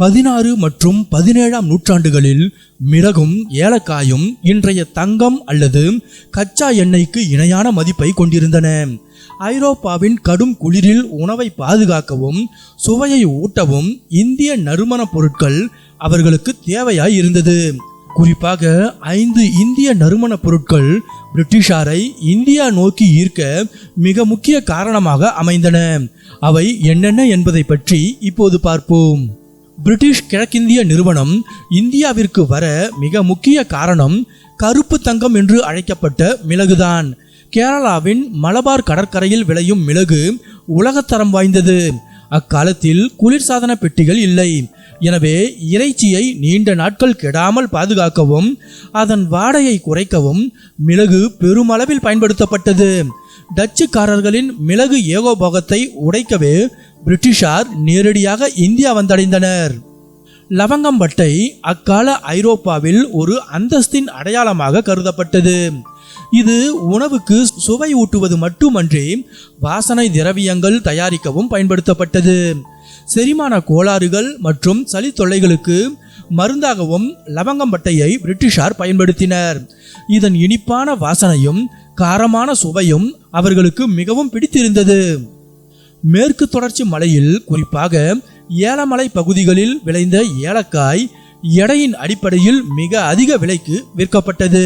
16 மற்றும் 17ஆம் நூற்றாண்டுகளில் மிளகும் ஏலக்காயும் இன்றைய தங்கம் அல்லது கச்சா எண்ணெய்க்கு இணையான மதிப்பை கொண்டிருந்தன. ஐரோப்பாவின் கடும் குளிரில் உணவை பாதுகாக்கவும் சுவையை ஊட்டவும் இந்திய நறுமணப் பொருட்கள் அவர்களுக்கு தேவையாய் இருந்தது. குறிப்பாக 5 இந்திய நறுமணப் பொருட்கள் பிரிட்டிஷாரை இந்தியா நோக்கி ஈர்க்க மிக முக்கிய காரணமாக அமைந்தன. அவை என்னென்ன என்பதை பற்றி இப்போது பார்ப்போம். பிரிட்டிஷ் கிழக்கிந்திய நிறுவனம் இந்தியாவிற்கு வர மிக முக்கிய காரணம் கருப்பு தங்கம் என்று அழைக்கப்பட்ட மிளகுதான். கேரளாவின் மலபார் கடற்கரையில் விளையும் மிளகு உலகத்தரம் வாய்ந்தது. அக்காலத்தில் குளிர்சாதன பெட்டிகள் இல்லை. எனவே இறைச்சியை நீண்ட நாட்கள் கெடாமல் பாதுகாக்கவும் அதன் வாடையை குறைக்கவும் மிளகு பெருமளவில் பயன்படுத்தப்பட்டது. டச்சுக்காரர்களின் மிளகு ஏகோபோகத்தை உடைக்கவே பிரிட்டிஷார் நேரடியாக இந்தியா வந்தடைந்தனர். லவங்கம்பட்டை அக்கால ஐரோப்பாவில் ஒரு அந்தஸ்தின் அடையாளமாக கருதப்பட்டது. இது உணவுக்கு சுவை ஊட்டுவது மட்டுமன்றி வாசனை திரவியங்கள் தயாரிக்கவும் பயன்படுத்தப்பட்டது. செரிமான கோளாறுகள் மற்றும் சளி தொல்லைகளுக்கு மருந்தாகவும் லவங்கம்பட்டையை பிரிட்டிஷார் பயன்படுத்தினர். இதன் இனிப்பான வாசனையும் காரமான சுவையும் அவர்களுக்கு மிகவும் பிடித்திருந்தது. மேற்கு தொடர்ச்சி மலையில் குறிப்பாக ஏலமலை பகுதிகளில் விளைந்த ஏலக்காய் எடையின் அடிப்படையில் மிக அதிக விலைக்கு விற்கப்பட்டது.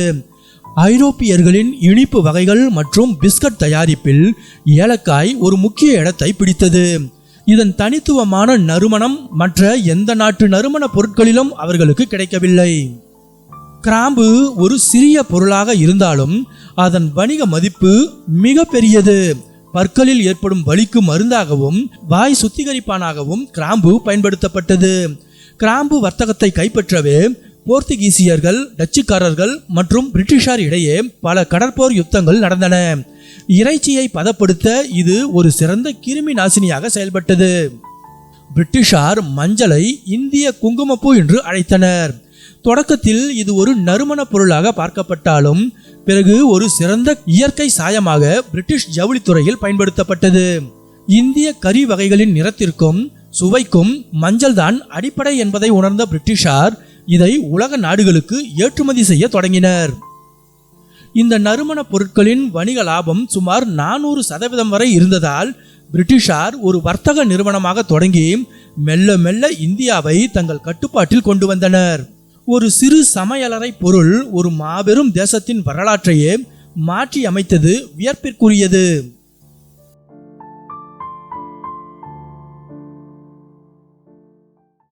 ஐரோப்பியர்களின் இனிப்பு வகைகள் மற்றும் பிஸ்கட் தயாரிப்பில் ஏலக்காய் ஒரு முக்கிய இடத்தை பிடித்தது. இதன் தனித்துவமான நறுமணம் மற்ற எந்த நாட்டு நறுமண பொருட்களிலும் அவர்களுக்கு கிடைக்கவில்லை. கிராம்பு ஒரு சிறிய பொருளாக இருந்தாலும் அதன் வணிக மதிப்பு மிக பெரியது. பற்களில் ஏற்படும் வலிக்கு மருந்தாகவும் வாய் சுத்திகரிப்பானாகவும் கிராம்பு பயன்படுத்தப்பட்டது. கிராம்பு வர்த்தகத்தை கைப்பற்றவே போர்த்துகீசியர்கள், டச்சுக்காரர்கள் மற்றும் பிரிட்டிஷார் இடையே பல கடற்போர் யுத்தங்கள் நடந்தன. இறைச்சியை பதப்படுத்த இது ஒரு சிறந்த கிருமி நாசினியாக செயல்பட்டது. பிரிட்டிஷார் மஞ்சளை இந்திய குங்குமப்பூ என்று அழைத்தனர். தொடக்கத்தில் இது ஒரு நறுமண பொருளாக பார்க்கப்பட்டாலும் பிறகு ஒரு சிறந்த இயற்கை சாயமாக பிரிட்டிஷ் ஜவுளித்துறையில் பயன்படுத்தப்பட்டது. இந்திய கறி வகைகளின் நிறத்திற்கும் சுவைக்கும் மஞ்சள் தான் அடிப்படை என்பதை உணர்ந்த பிரிட்டிஷார் இதை உலக நாடுகளுக்கு ஏற்றுமதி செய்ய தொடங்கினர். இந்த நறுமண பொருட்களின் வணிக லாபம் சுமார் 400% வரை இருந்ததால் பிரிட்டிஷார் ஒரு வர்த்தக நிறுவனமாக தொடங்கி மெல்ல மெல்ல இந்தியாவை தங்கள் கட்டுப்பாட்டில் கொண்டு வந்தனர். ஒரு சிறு சமையலறை பொருள் ஒரு மாபெரும் தேசத்தின் வரலாற்றையே மாற்றி அமைத்தது வியப்பிற்குரியது.